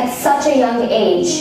at such a young age.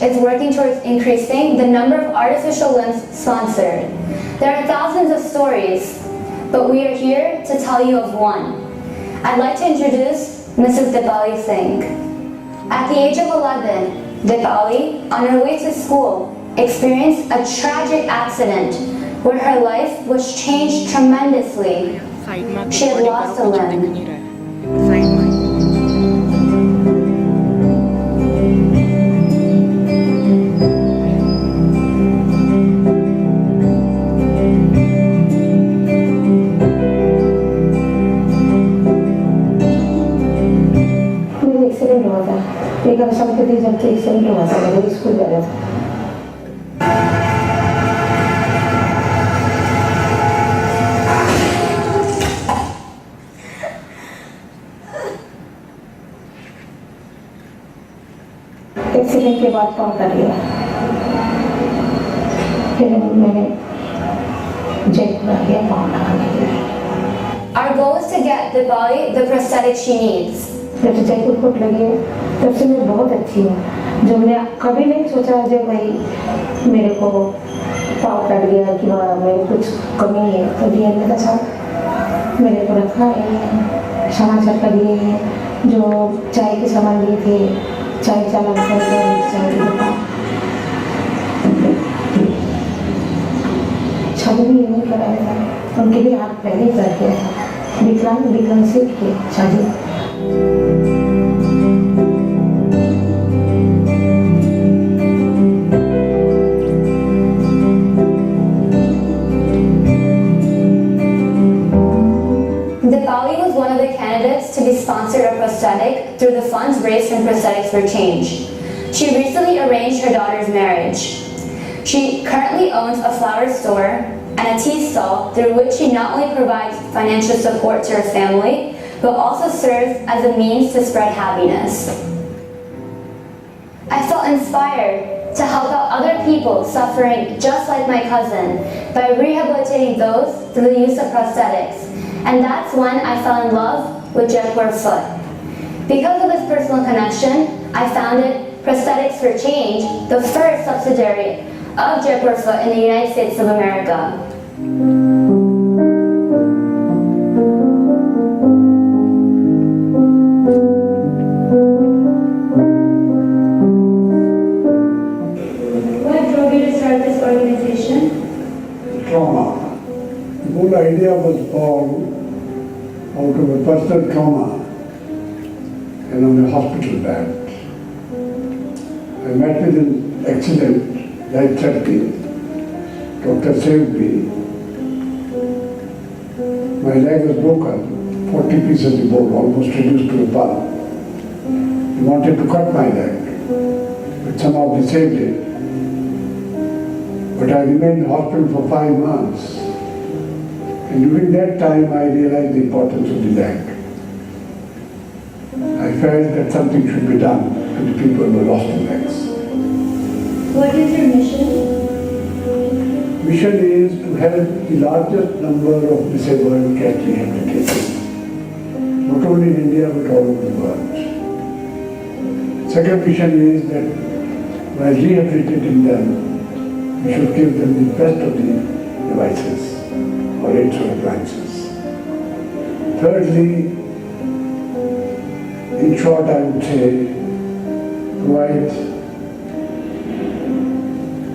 Is working towards increasing the number of artificial limbs sponsored. There are thousands of stories, but we are here to tell you of one. I'd like to introduce Mrs. Dipali Singh. At the age of 11, Dipali, on her way to school, experienced a tragic accident where her life was changed tremendously. She had lost a limb. एक शाम के दिन जब accident हुआ था मेरे school जा रहा था एक्सीडेंट के बाद कॉल कर लिया फिर मैंने जयपुर आ गया पाँव लगाने के लिए। Our goal is to get Dipali the prosthetic she needs. जब से जयपुर कोट लगी तब से मैं बहुत अच्छी हूँ जो मैं कभी नहीं सोचा जब भाई मेरे को पाँव कट गया कि मेरे कुछ कमी है तो डीएनए का साथ मेरे को रखा है समाचार का दिए हैं जो चाय के सामान दिए थे चाय चालक चाय की दुकान शादी भी नहीं कराया था उनके भी हाथ पहले ही कर दिया था विकलांग से की शादी। Dipali was one of the candidates to be sponsored a prosthetic through the funds raised from Prosthetics for Change. She recently arranged her daughter's marriage. She currently owns a flower store and a tea stall through which she not only provides financial support to her family, but also serves as a means to spread happiness. I felt inspired to help out other people suffering just like my cousin by rehabilitating those through the use of prosthetics. And that's when I fell in love with Jaipur Foot. Because of this personal connection, I founded Prosthetics for Change, the first subsidiary of Jaipur Foot in the United States of America. What drove you to start this organization? Trauma. The whole idea was born out of a personal trauma and on a hospital bed. I met with an accident, life-threatening. Doctor saved me. My leg was broken, 40 pieces of bone, almost reduced to a pulp. He wanted to cut my leg, but somehow they saved it. But I remained in the hospital for 5 months. And during that time, I realized the importance of the leg. I felt that something should be done to the people who lost their legs. What is your mission? Mission is to help the largest number of disabled get rehabilitated, not only in India but all over the world. Second mission is that while rehabilitating them, we should give them the best of the devices or aids or appliances. Thirdly, in short, I would say, provide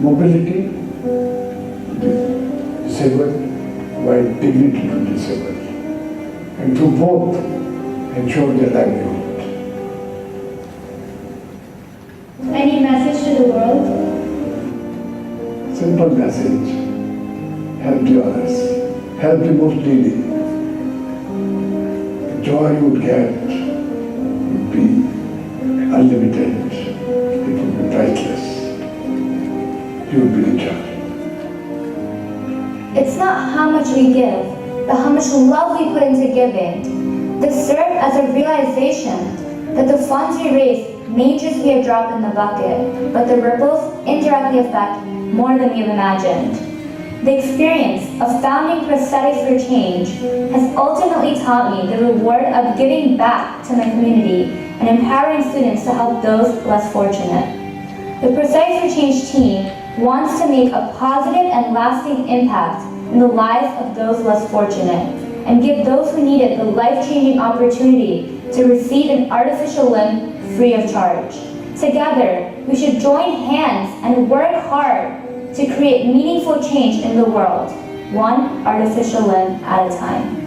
mobility to the disabled, provide dignity to the disabled, and through both ensure their livelihood. Any message to the world? simple message. Help the others. Help the most needy. The joy you would get would be unlimited. It would be priceless. You would be richer. It's not how much we give, but how much love we put into giving. This served as a realization that the funds we raise may just be a drop in the bucket, but the ripples indirectly affect more than we've imagined. The experience of founding Prosthetics for Change has ultimately taught me the reward of giving back to my community and empowering students to help those less fortunate. The Prosthetics for Change team wants to make a positive and lasting impact in the lives of those less fortunate and give those who need it the life-changing opportunity to receive an artificial limb free of charge. Together, we should join hands and work hard to create meaningful change in the world, one artificial limb at a time.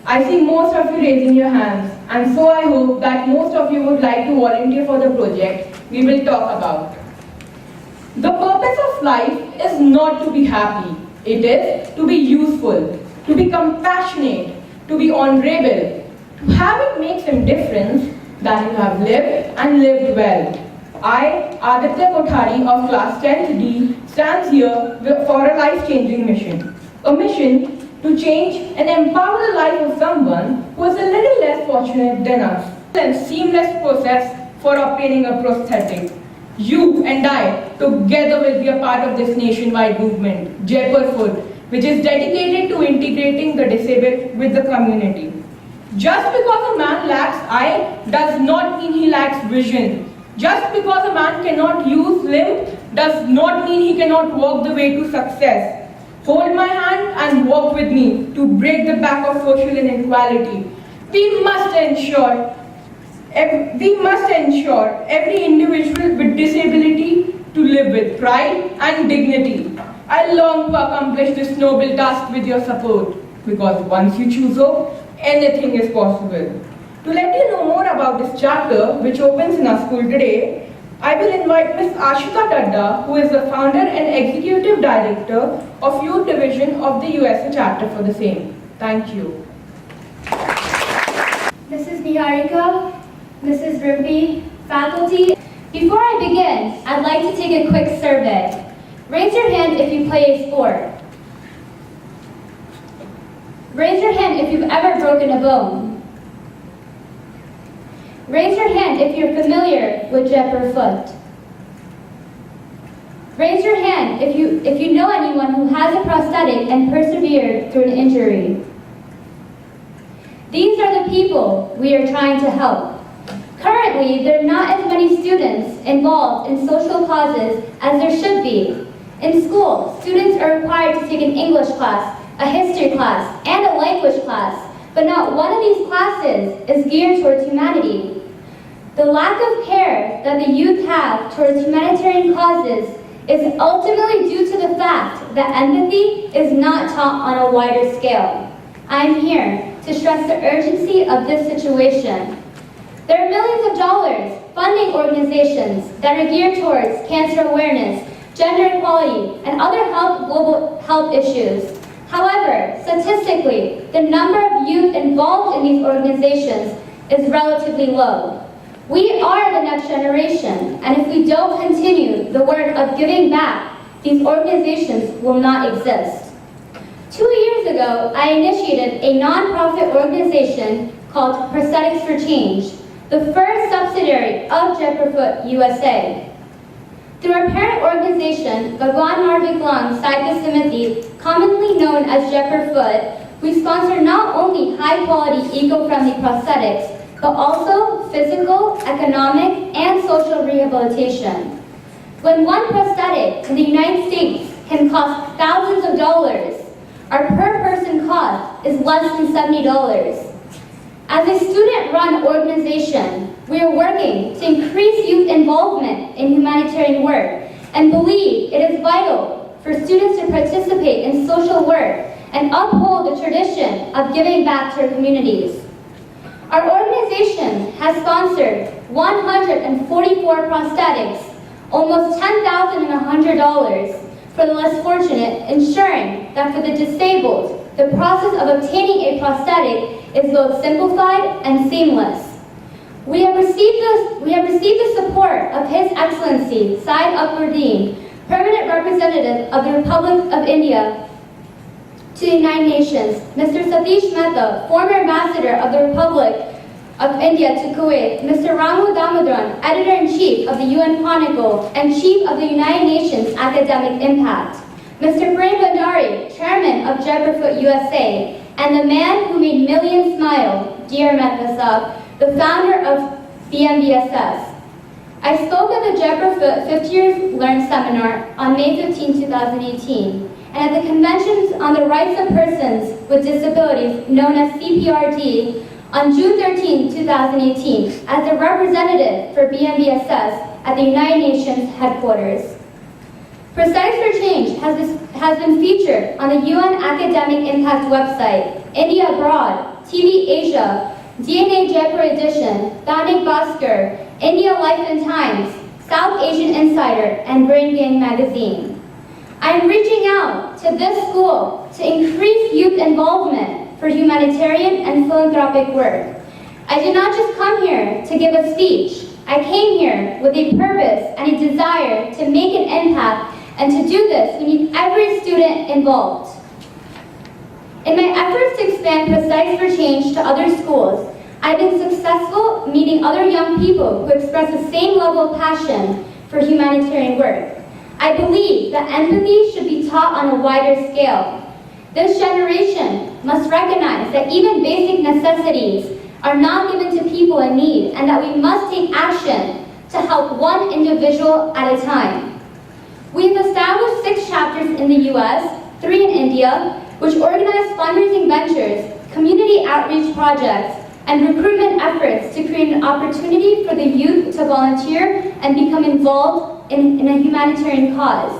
I see most of you raising your hands, and so I hope that most of you would like to volunteer for the project we will talk about. The purpose of life is not to be happy. It is to be useful, to be compassionate, to be honorable, to have it make some difference that you have lived and lived well. I, Aditya Kothari of class 10th D, stands here for a life-changing mission. A mission to change and empower the life of someone who is a little less fortunate than us. And seamless process for obtaining a prosthetic. You and I together will be a part of this nationwide movement, Jaipur Food, which is dedicated to integrating the disabled with the community. Just because a man lacks eye does not mean he lacks vision. Just because a man cannot use limb does not mean he cannot walk the way to success. Hold my hand and walk with me to break the back of social inequality. We must ensure every individual with disability to live with pride and dignity. I long to accomplish this noble task with your support, because once you choose hope, anything is possible. To let you know more about this chapter, which opens in our school today, I will invite Ms. Ashita Tadda, who is the founder and executive director of Youth Division of the USA chapter for the same. Thank you. Mrs. Niharika, Mrs. Rimpi, faculty. Before I begin, I'd like to take a quick survey. Raise your hand if you play a sport. Raise your hand if you've ever broken a bone. Raise your hand if you're familiar with Jaipur Foot. Raise your hand if you know anyone who has a prosthetic and persevered through an injury. These are the people we are trying to help. Currently, there are not as many students involved in social causes as there should be. In school, students are required to take an English class, a history class, and a language class, but not one of these classes is geared towards humanity. The lack of care that the youth have towards humanitarian causes is ultimately due to the fact that empathy is not taught on a wider scale. I am here to stress the urgency of this situation. There are millions of dollars funding organizations that are geared towards cancer awareness, gender equality, and other global health issues. However, statistically, the number of youth involved in these organizations is relatively low. We are the next generation, and if we don't continue the work of giving back, these organizations will not exist. 2 years ago, I initiated a nonprofit organization called Prosthetics for Change, the first subsidiary of Jaipur Foot USA. Through our parent organization, Bhagwan Marviklang Saitya Samiti, commonly known as Jaipur Foot, we sponsor not only high-quality, eco-friendly prosthetics, but also physical, economic, and social rehabilitation. When one prosthetic in the United States can cost thousands of dollars, our per-person cost is less than $70. As a student-run organization, we are working to increase youth involvement in humanitarian work and believe it is vital for students to participate in social work and uphold the tradition of giving back to our communities. Our organization has sponsored 144 prosthetics, almost $10,100 for the less fortunate, ensuring that for the disabled, the process of obtaining a prosthetic is both simplified and seamless. We have received the support of His Excellency Syed Akbardeen, Permanent Representative of the Republic of India to the United Nations, Mr. Satish Mehta, former Ambassador of the Republic of India to Kuwait, Mr. Ramu Damodaran, Editor-in-Chief of the UN Chronicle and Chief of the United Nations Academic Impact, Mr. Prem Bhandari, Chairman of Jaipur USA, and the man who made millions smile, Dear Mehta Sahib, the founder of BMBSS. I spoke at the Jaipur 50 Years Learn Seminar on May 15, 2018, and at the Conventions on the Rights of Persons with Disabilities, known as CPRD, on June 13, 2018, as a representative for BMBSS at the United Nations headquarters. Prosthetics for Change has been featured on the UN Academic Impact website, India Abroad, TV Asia, DNA Jaipur Edition, Dainik Bhaskar, India Life and Times, South Asian Insider, and Brain Gang magazine. I am reaching out to this school to increase youth involvement for humanitarian and philanthropic work. I did not just come here to give a speech. I came here with a purpose and a desire to make an impact, and to do this, we need every student involved. In my efforts to expand Prosthetics for Change to other schools, I've been successful meeting other young people who express the same level of passion for humanitarian work. I believe that empathy should be taught on a wider scale. This generation must recognize that even basic necessities are not given to people in need, and that we must take action to help one individual at a time. We have established 6 chapters in the US, 3 in India, which organize fundraising ventures, community outreach projects, and recruitment efforts to create an opportunity for the youth to volunteer and become involved in a humanitarian cause.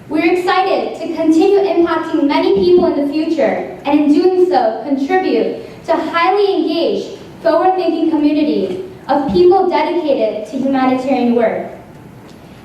We're excited to continue impacting many people in the future, and in doing so, contribute to a highly engaged, forward-thinking community of people dedicated to humanitarian work.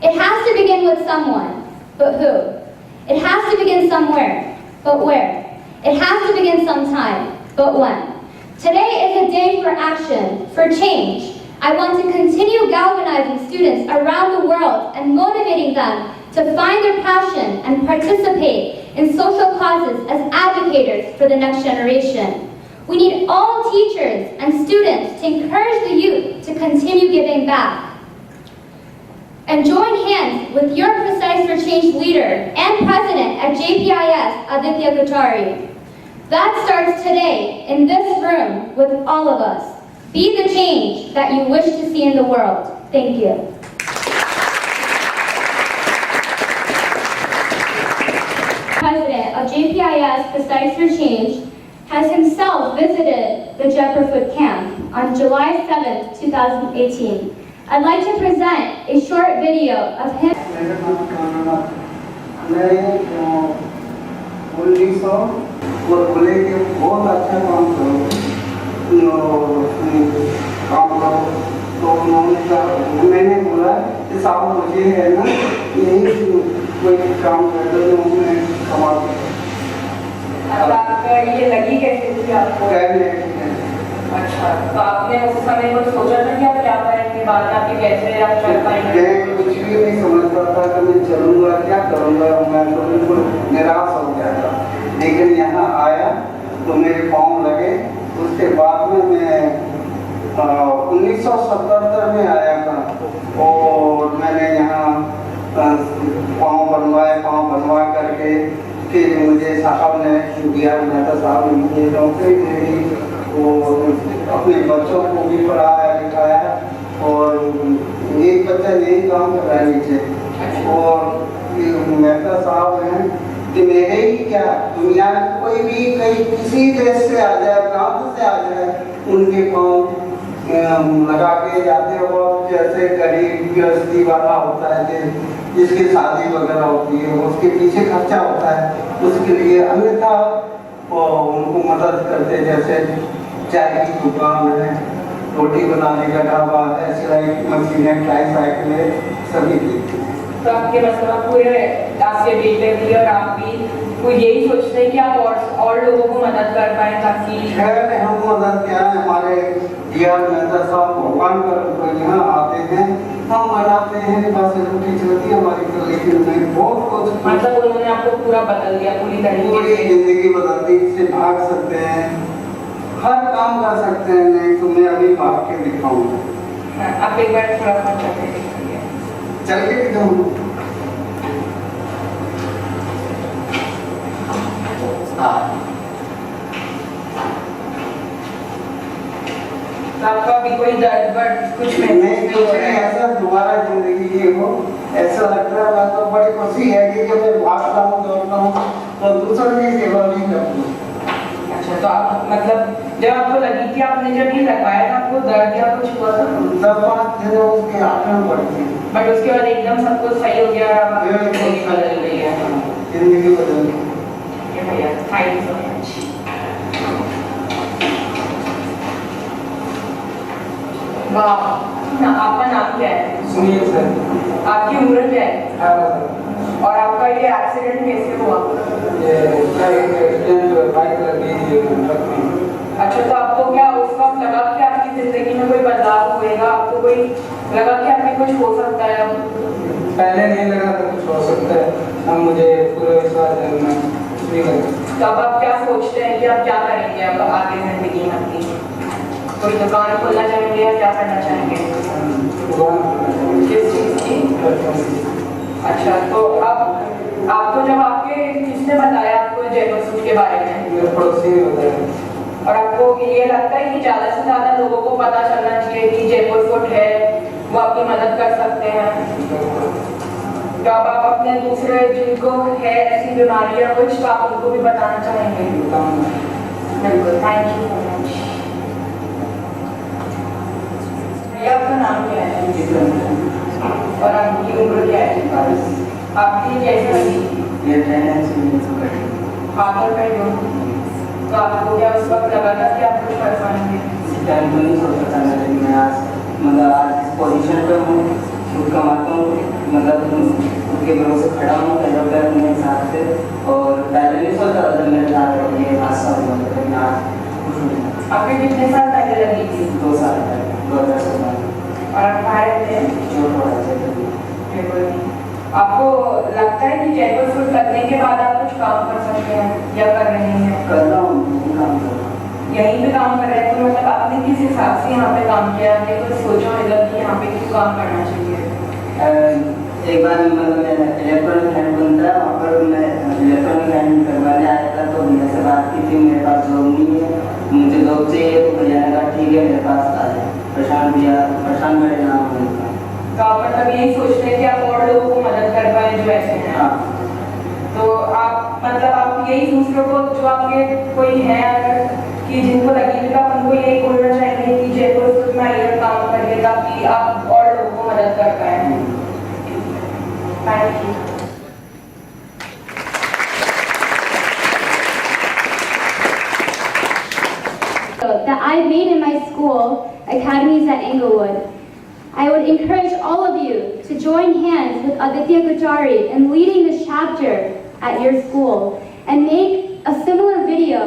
It has to begin with someone, but who? It has to begin somewhere, but where? It has to begin sometime, but when? Today is a day for action, for change. I want to continue galvanizing students around the world and motivating them to find their passion and participate in social causes as advocates for the next generation. We need all teachers and students to encourage the youth to continue giving back. And join hands with your Prosthetics for Change leader and president at JPIS, Aditya Kothari. That starts today in this room with all of us. Be the change that you wish to see in the world. Thank you. President of JPIS Prosthetics for Change has himself visited the Jaipur Foot Camp on July 7, 2018. I'd like to present a short video of him. वो बोले कि बहुत अच्छा काम करो तो उन्होंने कहा, मैंने बोला कि साहब मुझे है ना यही कोई काम कर दो जो मैं कमा ये लगी कैसे थी आपको? अच्छा, तो आपने उस समय कुछ सोचा था कि आप क्या करेंगे बाद में, आपके कैसे आप कर पाएंगे? मैं कुछ भी नहीं समझ पाता कि मैं चलूँगा क्या करूँगा, मैं तो बिल्कुल निराश हो गया था। लेकिन यहाँ आया तो मेरे पाँव लगे। उसके बाद में मैं 1977 में आया था और मैंने यहाँ पाँव बनवा करके फिर मुझे साहब ने दिया, मेहता साहब ने मुझे नौकरी दे दी और अपने बच्चों को भी पढ़ाया लिखाया और एक बच्चा यही काम कर रहा है नीचे। और मेहता साहब हैं कि मेरे ही क्या दुनिया में कोई भी कहीं किसी देश से आ जाए, प्रांत से आ जाए, उनके पाँव लगा के जाते हो। जैसे गरीब गृहस्थी वाला होता है जिसकी शादी वगैरह होती है उसके पीछे खर्चा होता है उसके लिए, अन्यथा वो उनको मदद करते, जैसे चाय की दुकान है, रोटी बनाने का ढाबा है, सिलाई की मशीनें, ट्राईसाइकिल है, सभी की। तो आपके मतलब पूरे आपके बेटे भी और आप भी वो यही सोचते हैं कि आप और लोगों को मदद कर पाए ताकि खैर हम मदद क्या है, हमारे DR मेहता साहब भगवान पर यहाँ आते हैं, हम मनाते हैं, बस रोटी चलती है हमारी, तो लेकिन नहीं बहुत कुछ मतलब उन्होंने आपको पूरा बदल दिया पूरी तरीके पूरी से। जिंदगी बदल दी, इससे भाग सकते हैं, हर काम कर सकते हैं, नहीं तो मैं अभी भाग के दिखाऊंगा। आप एक बार थोड़ा सा चलते दिखाइए। चल के दिखाऊंगा। तो आपका भी कोई दर्द वर्द कुछ नहीं तो ऐसा दोबारा जिंदगी ये हो, ऐसा लगता है। मैं तो बड़ी खुशी है कि जब मैं भागता हूँ दौड़ता हूँ तो दूसरों की सेवा भी करता हूँ। अच्छा, तो आप मतलब जब आपको लगी कि आपने जब ये लगवाया था आपको दर्द या कुछ हुआ था? 10-5 दिन उसके आंखें पड़ती, बट उसके बाद एकदम सब कुछ सही हो गया और अब आपकी जिंदगी बदल गई है। जिंदगी बदल गई। ये भैया थैंक यू सो मच। वाह, आपका नाम क्या है? सुनील सर। आपकी उम्र क्या है? 18 साल। और आपका ये एक्सीडेंट कैसे हुआ? ये एक्सीडेंट बाइक लगी ट्रक में। अच्छा, तो आपको क्या उस वक्त लगा कि आपकी जिंदगी में कोई बदलाव होएगा? आपको कोई लगा कि आपके कुछ हो सकता है अब? पहले नहीं लगा था कुछ हो सकता है, अब मुझे पूरा विश्वास है मैं कुछ भी करूँ। तो अब आप क्या सोचते हैं कि आप क्या करेंगे अब आगे जिंदगी में अपनी? कोई दुकान खोलना चाहेंगे या क्या करना चाहेंगे? किस चीज़ की? अच्छा, तो अब आपको जब आपके किसने बताया आपको जयपुर सूट के बारे में? मेरे पड़ोसी ने बताया। और आपको ये लगता है कि ज़्यादा से ज़्यादा लोगों को पता चलना चाहिए कि जयपुर फूड है, वो आपकी मदद कर सकते हैं? तो अब आप अपने दूसरे जिनको है ऐसी बीमारी या कुछ, तो आप उनको भी बताना चाहेंगे? बिल्कुल, थैंक यू सो मच। भैया आपका नाम क्या है? और आपकी उम्र क्या है? आपकी कैसे लगी? हाथ और पैर दोनों? तो आपको क्या उस वक्त लगा था कि आप कुछ कर पाएंगे? टाइम तो नहीं सोच सकता था, लेकिन मैं आज मतलब आज इस पोजीशन पे हूँ, खुद कमाता हूँ, मतलब खुद के भरोसे खड़ा हूँ, पैदा पैर अपने हिसाब से। और पहले नहीं सोचा था जब मेरे साथ ये हादसा हुआ, लेकिन आज आपके कितने साल पहले लगी थी? 2 साल पहले 2016 में। और आप कहाँ रहते हैं? चोट हो रहा था। जयपुर। आपको लगता है कि जयपुर फूड करने के बाद आप कुछ काम कर सकते हैं या कर रहे हैं? कर रहा हूँ, काम कर रहा हूँ। यहीं पे काम कर रहे हैं, तो मतलब आपने किस हिसाब से यहाँ पे काम किया? आपने कुछ सोचा मतलब कि यहाँ पे क्यों काम करना चाहिए? एक बार मतलब मैं इलेक्ट्रॉनिक हैंड बनता है, वहाँ पर मैं इलेक्ट्रॉनिक हैंड करवाने आया था, तो भैया से बात की थी, मेरे पास जॉब नहीं है, मुझे जॉब चाहिए। तो भैया ने कहा ठीक है मेरे पास आ जाए। प्रशांत मेरे नाम है। तो आप मतलब यही सोचते हैं कि आप और लोगों को मदद कर पाए जो ऐसे हैं? हाँ। तो आप मतलब आप यही दूसरों को जो आपके कोई है अगर कि जिनको लगी तो आप उनको यही बोलना चाहेंगे कि जयपुर फूड में आइए काम करिए ताकि आप और लोगों को मदद कर पाए? Thank you. That I made in my school, academies at Inglewood. I would encourage all of you to join hands with Aditya Gujari in leading this chapter at your school and make a similar video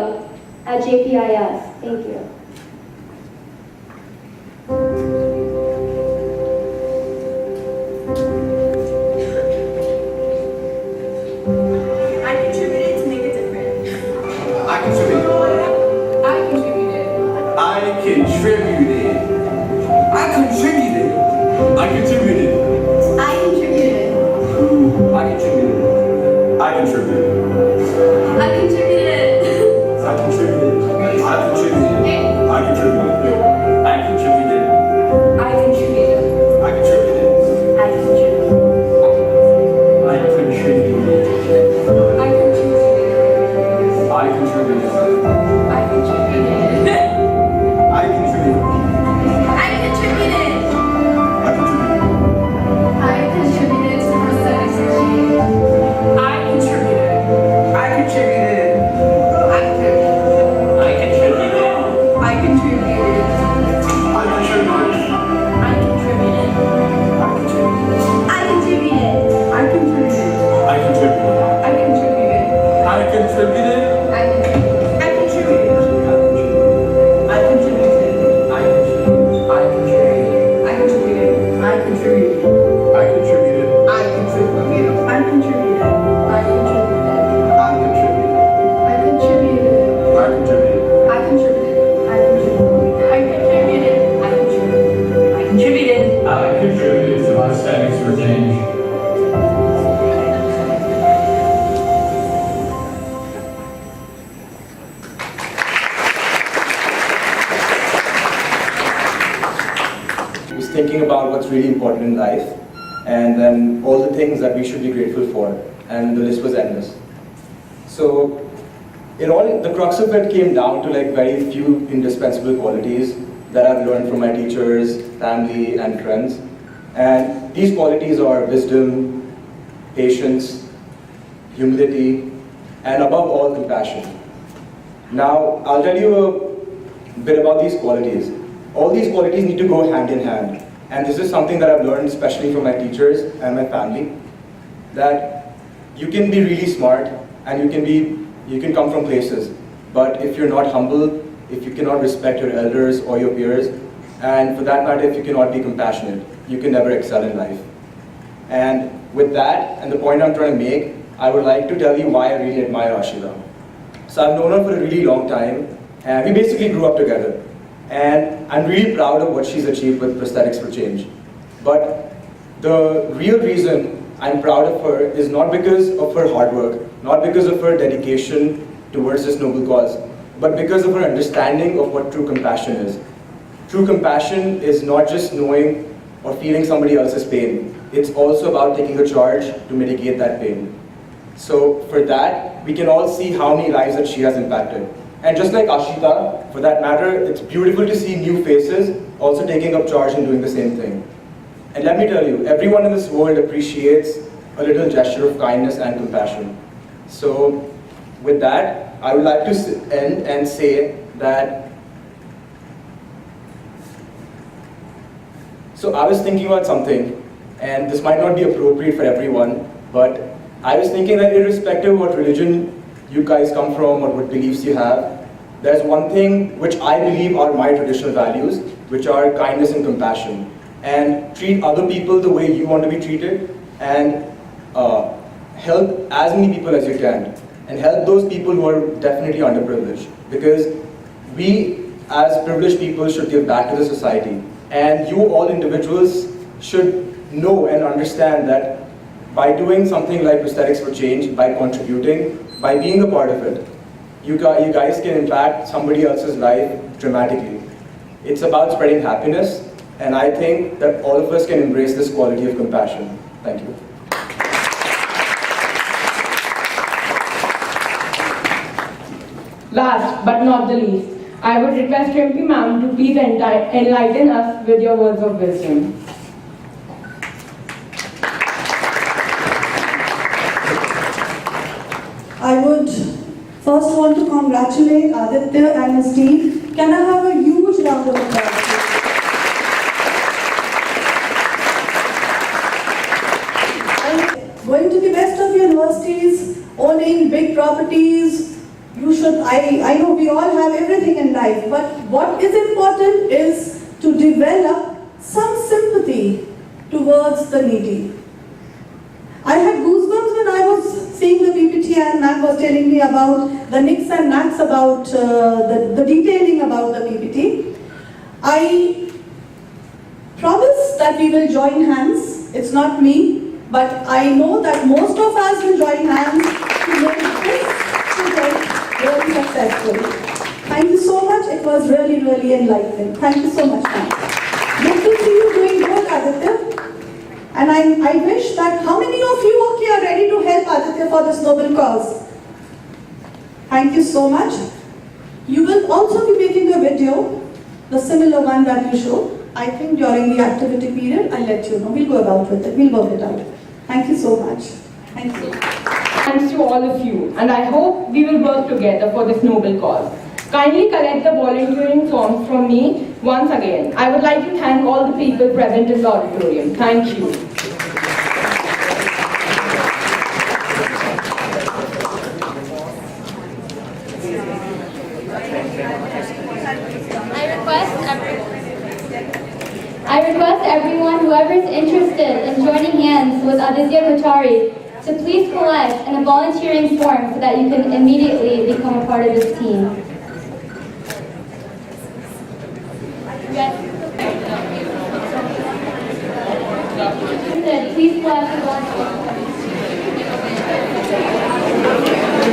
at JPIS. Thank you. I contributed to make a difference. I contributed. I contributed. I contributed. I contributed. I contributed. I contributed. I contributed. I contributed. I contributed. I contributed. I contributed. I contributed. I contributed. I contributed. I contributed. I contributed. for Change. I was thinking about what's really important in life, and then all the things that we should be grateful for, and the list was endless. So the crux of it came down to like very few indispensable qualities that I've learned from my teachers, family, and friends. And these qualities are wisdom, patience, humility, and above all, compassion. Now, I'll tell you a bit about these qualities. All these qualities need to go hand in hand. And this is something that I've learned especially from my teachers and my family, that you can be really smart and you can come from places, but if you're not humble, if you cannot respect your elders or your peers, and for that matter, if you cannot be compassionate, you can never excel in life. And with that, and the point I'm trying to make, I would like to tell you why I really admire Ashita. So I've known her for a really long time, and we basically grew up together. And I'm really proud of what she's achieved with Prosthetics for Change. But the real reason I'm proud of her is not because of her hard work, not because of her dedication towards this noble cause, but because of her understanding of what true compassion is. True compassion is not just knowing or feeling somebody else's pain. It's also about taking a charge to mitigate that pain. So for that, we can all see how many lives that she has impacted. And just like Ashita, for that matter, it's beautiful to see new faces also taking up charge and doing the same thing. And let me tell you, everyone in this world appreciates a little gesture of kindness and compassion. So with that, I would like to end and say that, so I was thinking about something, and this might not be appropriate for everyone, but I was thinking that irrespective of what religion you guys come from or what beliefs you have, there's one thing which I believe are my traditional values, which are kindness and compassion. And treat other people the way you want to be treated, and help as many people as you can. And help those people who are definitely underprivileged. Because we as privileged people should give back to the society. And you all individuals should know and understand that by doing something like Prosthetics for Change, by contributing, by being a part of it, you guys can impact somebody else's life dramatically. It's about spreading happiness, and I think that all of us can embrace this quality of compassion. Thank you. Last but not the least, I would request MP ma'am to please enlighten us with your words of wisdom. I would first want to congratulate Aditya and his team. Can I have a huge round of applause? Going to the best of universities, owning big properties, I know we all have everything in life, but what is important is to develop some sympathy towards the needy. I had goosebumps when I was seeing the PPT and Matt was telling me about the nicks and knacks about the detailing about the PPT. I promise that we will join hands. It's not me, but I know that most of us will join hands to make this project really successful. Thank you so much. It was really, really enlightening. Thank you so much, ma'am. Good to see you doing good, Aditya. And I wish that how many of you okay are ready to help Aditya for this noble cause? Thank you so much. You will also be making a video, the similar one that you showed. I think during the activity period, I'll let you know. We'll go about with it. We'll work it out. Thank you so much. Thank you. Thanks to all of you, and I hope we will work together for this noble cause. Kindly collect the volunteering forms from me once again. I would like to thank all the people present in the auditorium. Thank you. I request everyone, whoever is interested in joining hands with Aditya Kochari, to please collect in a volunteering form so that you can immediately become a part of this team. Yes. seated. Please pull out your glasses.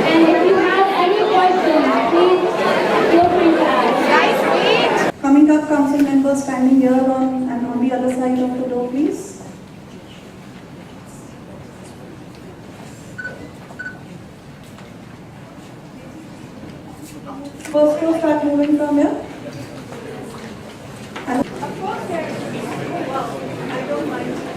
And if you have any questions, please feel free to ask. Coming up, council members standing here on and on the other side of the door, please. First row, start moving from here. And I don't mind.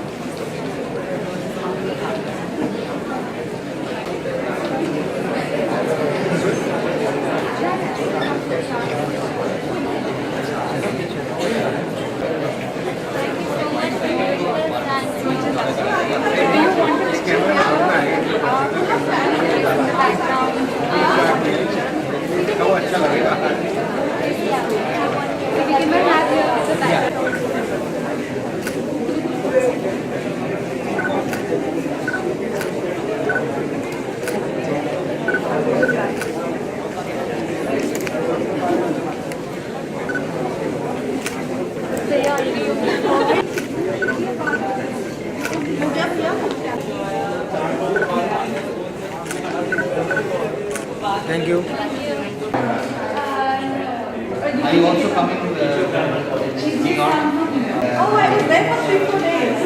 Thank you. Are you also coming to the Oh, I was there for 3-4 days.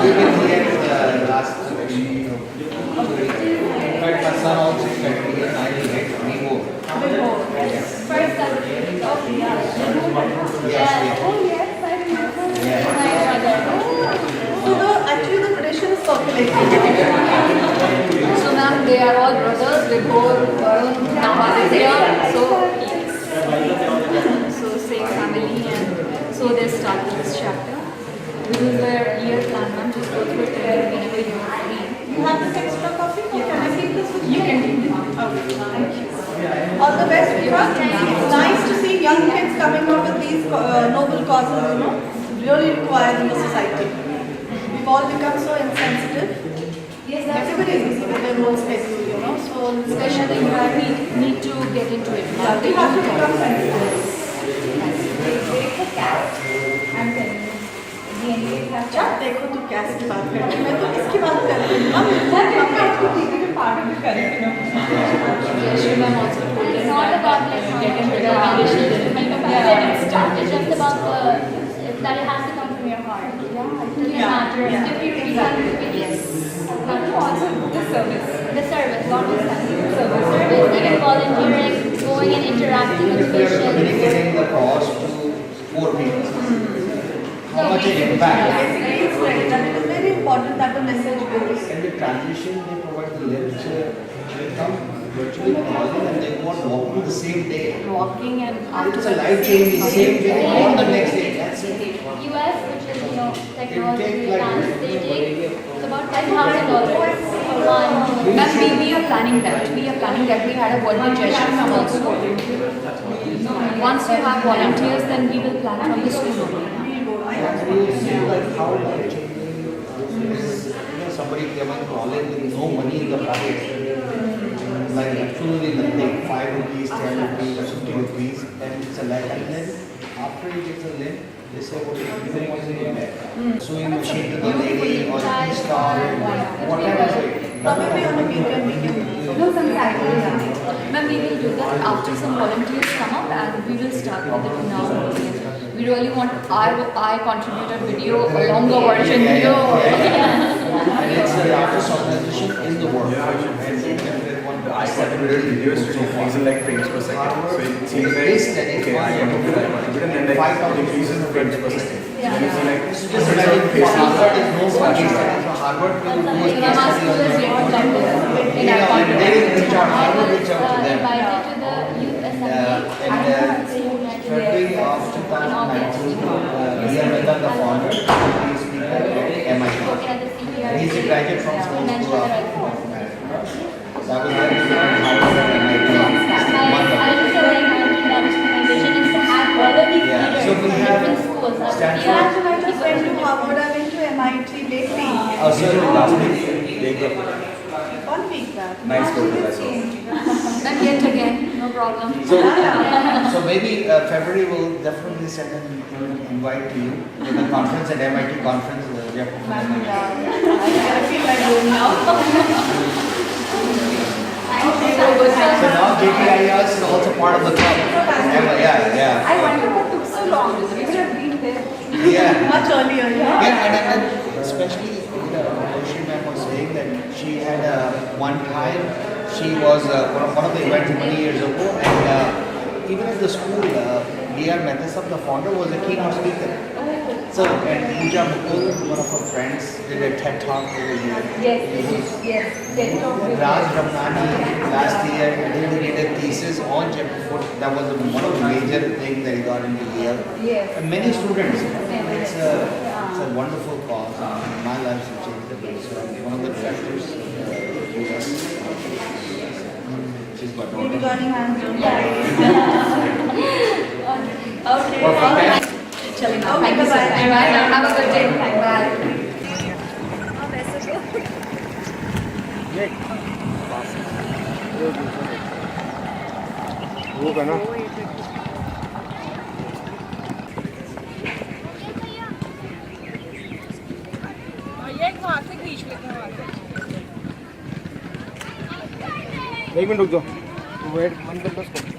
We've been here last week. But my son also studied and I will get 3 more. First, Yes, oh yes, I remember. yes. My brother. So actually the tradition is circulating. So ma'am, they are all brothers. They both so same family, and so they started this chapter. This is their year plan, ma'am. Just go through it whenever you are free. You have this extra copy? Can I keep this with you? You can take it. Okay, thank you. All the best, Vika. It's nice to see young kids coming up with these noble causes, you know, really required in the society. We've all become so insensitive. Yes, Everybody is busy with their own schedule, you know, so Especially you need to get into it. yeah, we have to become sensitive. I'm telling you. अच्छा देखो तो कैसे की बात करती हूँ मैं तो इसकी बात कर रही हूँ हम आपको टीवी पे पार्ट में कर रही हूँ Jayshree ma'am also told us It's not about like get into the it's application. just about that it has to come from your heart. Yeah, it doesn't matter. Yeah. If you yes. Also the service. The service, what was that? Service, even volunteering, going and interacting with patients. Communicating the cause to 4 people. How much it impacts. basically it's like that it is very important that the message goes. In the transition, they provide the lift. They come virtually calling and they go on walking the same day. Walking and It's a life changing, same day or the next day. That's it. US, which is, technology It take like- advanced, they take it's about $10,000 for one. Ma'am, we are planning that. We are planning that. We had a word with Jayshree from also. Once you have volunteers, then we will plan from the school only. And you see like how life changing is, somebody came and calling with no money in the pocket. Like absolutely nothing, 5 rupees, 10 rupees, 50 rupees, and it's a life. And then after he gets a limb, they say, okay, you don't want to get back. Sewing machine to the lady or star, whatever it is. Maybe on a weekend we can Do some cycling. Ma'am, we will do that after some volunteers come up, and we will start with it now. We really want I contributed video, a longer version video. And it's the largest organization in the world. I started doing videos to increase in like frames per second. So it seems like, okay, I can do that. But then like it increases in frames per second. So you see like, Just imagine Harvard is no study. So Harvard will do a case Ma'am, our study school on is yet to come to us. In Yeah, our and they will reach out, I Harvard was reach out to them. invited to the youth assembly. February of 2019, Yamita, the founder, he is speaker at MIT. And he's a graduate from small school of management. So I was very good at Harvard and MIT. Yeah, so we have Stanford. just went to Harvard, I went to MIT lately. Also last week. 1 week back. nice photos I saw. Then yet again, no problem. So maybe February will definitely send an invite to you to the conference at MIT conference. project. I feel like going now. So good. So now JTIR is also part of the club. Yeah. I wonder what took so long. We could have been there Yeah. much earlier. Yeah, and especially Jayshree ma'am was saying that she had one time she was one of the events many years ago, and even at the school, D.R. Mehta, the founder, was a keynote speaker. So, and Pooja Mukul, one of her friends, did a TED talk over here. Yes. TED talk. Raj Ramnani last year did a thesis on Jaipur. That was one of the major things that he got into here. Yes. And many students. It's a wonderful cause. My life has changed a bit. So I'm one of the directors of US. She's got Maybe got your hands on. Okay. Perfect. Chalo, Okay, thank you so bye-bye. much. Bye. Have a good day. Bye. वो का ना एक minute रुक जाओ wait बंद कर दो उसको